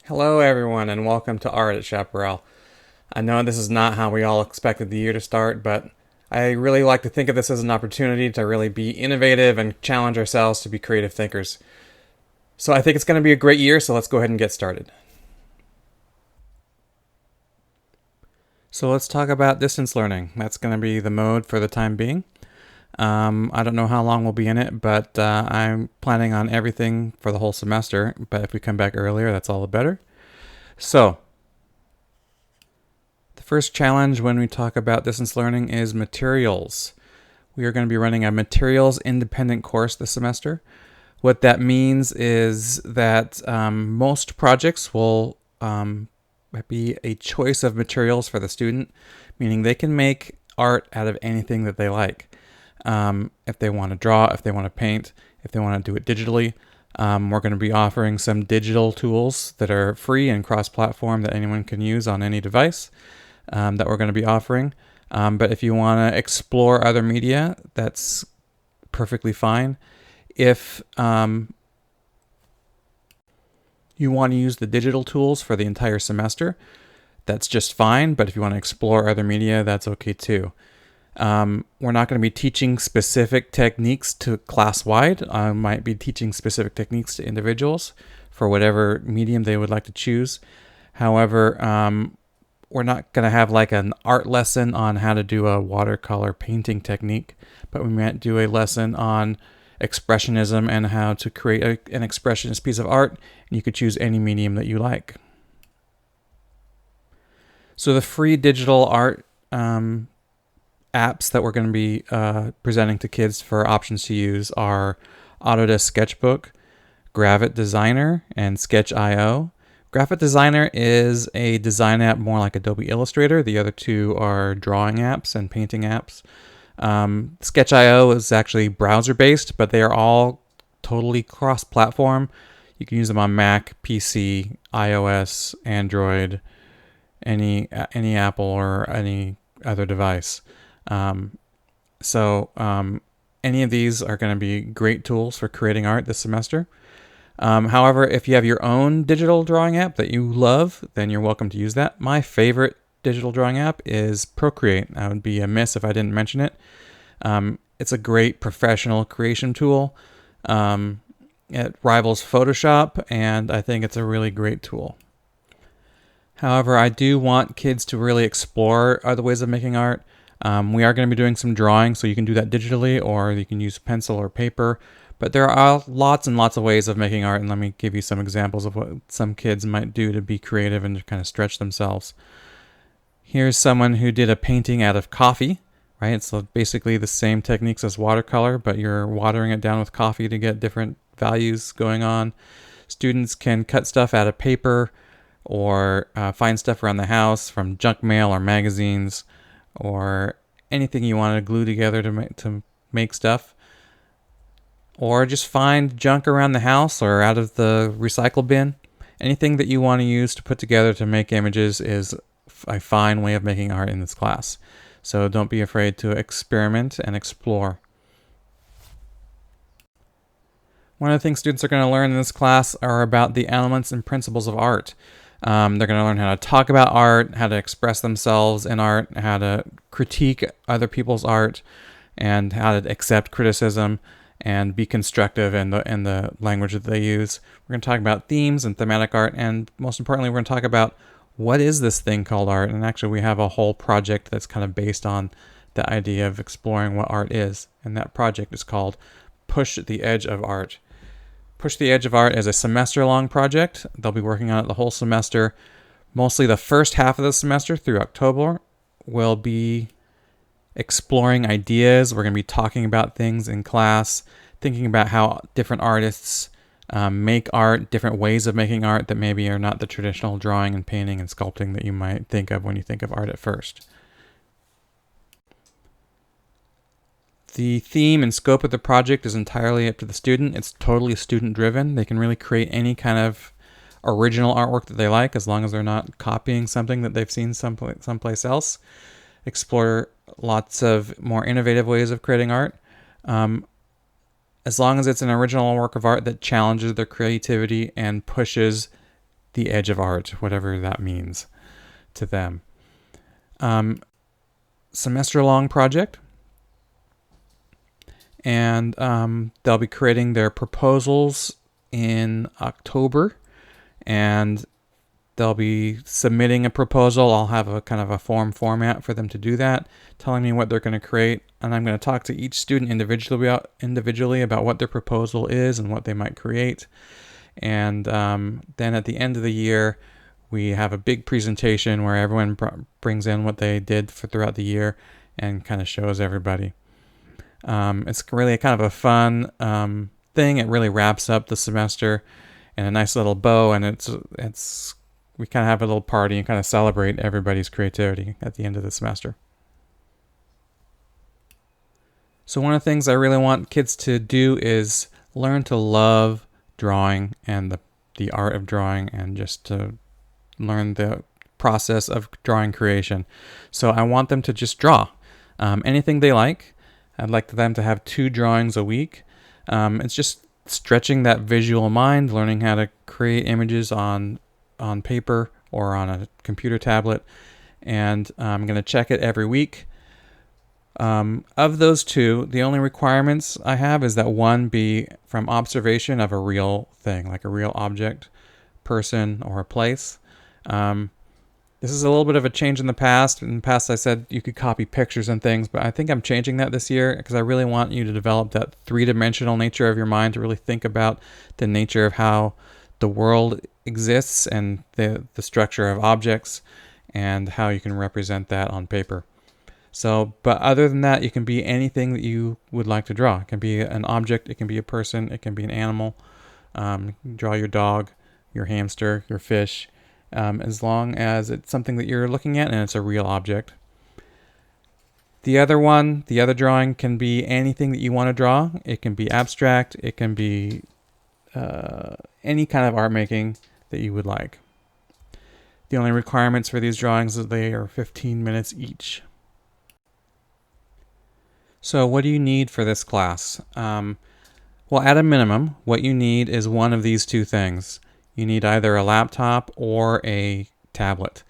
Hello, everyone, and welcome to Art at Chaparral. I know this is not how we all expected the year to start, but I really like to think of this as an opportunity to really be innovative and challenge ourselves to be creative thinkers. So I think it's going to be a great year, so let's go ahead and get started. So let's talk about distance learning. That's going to be the mode for the time being. I don't know how long we'll be in it, but I'm planning on everything for the whole semester. But if we come back earlier, that's all the better. So, the first challenge when we talk about distance learning is materials. We are going to be running a materials independent course this semester. What that means is that most projects will be a choice of materials for the student, meaning they can make art out of anything that they like. If they want to draw, if they want to paint, if they want to do it digitally. We're going to be offering some digital tools that are free and cross-platform that anyone can use on any device that we're going to be offering. But if you want to explore other media, that's perfectly fine. If you want to use the digital tools for the entire semester, that's just fine. But if you want to explore other media, that's okay too. We're not going to be teaching specific techniques to class-wide. I might be teaching specific techniques to individuals for whatever medium they would like to choose. However, we're not going to have like an art lesson on how to do a watercolor painting technique, but we might do a lesson on expressionism and how to create an expressionist piece of art, and you could choose any medium that you like. So the free digital art apps that we're going to be presenting to kids for options to use are Autodesk Sketchbook, Gravit Designer, and Sketch.io. Gravit Designer is a design app more like Adobe Illustrator. The other two are drawing apps and painting apps. Sketch.io is actually browser-based, but they are all totally cross-platform. You can use them on Mac, PC, iOS, Android, any Apple or any other device. Any of these are going to be great tools for creating art this semester. However, if you have your own digital drawing app that you love, then you're welcome to use that. My favorite digital drawing app is Procreate. I would be amiss if I didn't mention it. It's a great professional creation tool. It rivals Photoshop, and I think it's a really great tool. However, I do want kids to really explore other ways of making art. We are going to be doing some drawing, so you can do that digitally, or you can use pencil or paper. But there are lots and lots of ways of making art, and let me give you some examples of what some kids might do to be creative and to kind of stretch themselves. Here's someone who did a painting out of coffee, right? So basically the same techniques as watercolor, but you're watering it down with coffee to get different values going on. Students can cut stuff out of paper or find stuff around the house from junk mail or magazines, or anything you want to glue together to make stuff. Or just find junk around the house or out of the recycle bin. Anything that you want to use to put together to make images is a fine way of making art in this class. So don't be afraid to experiment and explore. One of the things students are going to learn in this class are about the elements and principles of art. They're going to learn how to talk about art, how to express themselves in art, how to critique other people's art, and how to accept criticism and be constructive in the language that they use. We're going to talk about themes and thematic art, and most importantly, we're going to talk about what is this thing called art. And actually, we have a whole project that's kind of based on the idea of exploring what art is, and that project is called Push the Edge of Art. Push the Edge of Art is a semester-long project. They'll be working on it the whole semester. Mostly the first half of the semester through October will be exploring ideas. We're going to be talking about things in class, thinking about how different artists make art, different ways of making art that maybe are not the traditional drawing and painting and sculpting that you might think of when you think of art at first. The theme and scope of the project is entirely up to the student. It's totally student-driven. They can really create any kind of original artwork that they like, as long as they're not copying something that they've seen someplace else. Explore lots of more innovative ways of creating art. As long as it's an original work of art that challenges their creativity and pushes the edge of art, whatever that means to them. Semester-long project, and they'll be creating their proposals in October, and they'll be submitting a proposal. I'll have a kind of a form format for them to do that, telling me what they're going to create, and I'm going to talk to each student individually about what their proposal is and what they might create. And then at the end of the year, we have a big presentation where everyone brings in what they did throughout the year and kind of shows everybody. It's really a kind of a fun thing. It really wraps up the semester in a nice little bow, and it's we kind of have a little party and kind of celebrate everybody's creativity at the end of the semester. So one of the things I really want kids to do is learn to love drawing and the art of drawing, and just to learn the process of drawing creation. So I want them to just draw anything they like. I'd like them to have 2 drawings a week. It's just stretching that visual mind, learning how to create images on paper or on a computer tablet, and I'm going to check it every week. Of those 2, the only requirements I have is that one be from observation of a real thing, like a real object, person, or a place. This is a little bit of a change in the past. In the past, I said you could copy pictures and things, but I think I'm changing that this year because I really want you to develop that 3-dimensional nature of your mind, to really think about the nature of how the world exists and the structure of objects and how you can represent that on paper. So, but other than that, it can be anything that you would like to draw. It can be an object, it can be a person, it can be an animal. You can draw your dog, your hamster, your fish, as long as it's something that you're looking at and it's a real object. The other drawing can be anything that you want to draw. It can be abstract, it can be any kind of art making that you would like. The only requirements for these drawings is they are 15 minutes each. So what do you need for this class? Well, at a minimum, what you need is one of these 2 things. You need either a laptop or a tablet.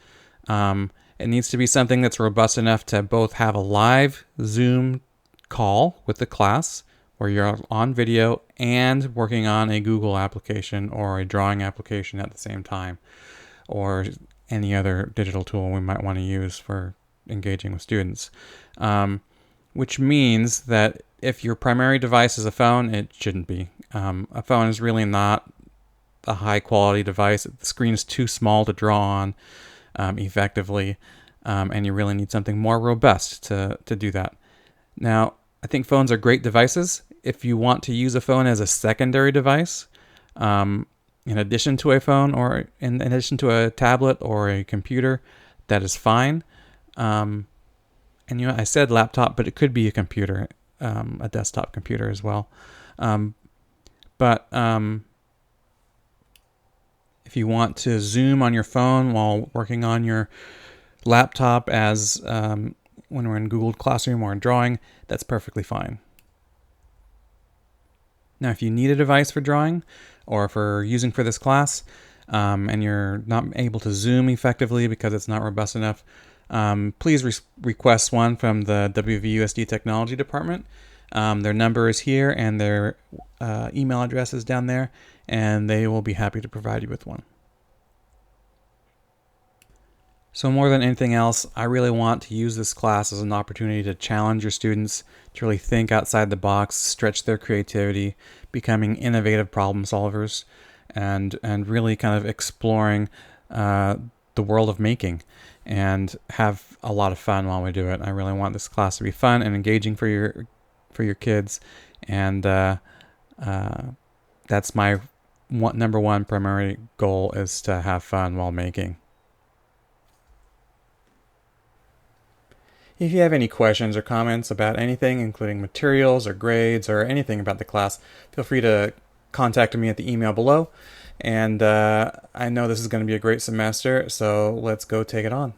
It needs to be something that's robust enough to both have a live Zoom call with the class where you're on video and working on a Google application or a drawing application at the same time, or any other digital tool we might want to use for engaging with students. Which means that if your primary device is a phone, it shouldn't be. A phone is really not a high quality device. The screen is too small to draw on effectively, and you really need something more robust to do that. Now, I think phones are great devices. If you want to use a phone as a secondary device, in addition to a phone or in addition to a tablet or a computer, that is fine. And I said laptop, but it could be a computer, a desktop computer as well. But if you want to Zoom on your phone while working on your laptop as when we're in Google Classroom or in drawing, that's perfectly fine. Now, if you need a device for drawing or for using for this class, and you're not able to Zoom effectively because it's not robust enough, please request one from the WVUSD Technology Department. Their number is here and their email address is down there, and they will be happy to provide you with one. So more than anything else, I really want to use this class as an opportunity to challenge your students to really think outside the box, stretch their creativity, becoming innovative problem solvers, and really kind of exploring the world of making, and have a lot of fun while we do it. I really want this class to be fun and engaging for your kids, and that's my number one primary goal, is to have fun while making. If you have any questions or comments about anything, including materials or grades or anything about the class, feel free to contact me at the email below. And I know this is going to be a great semester, so let's go take it on.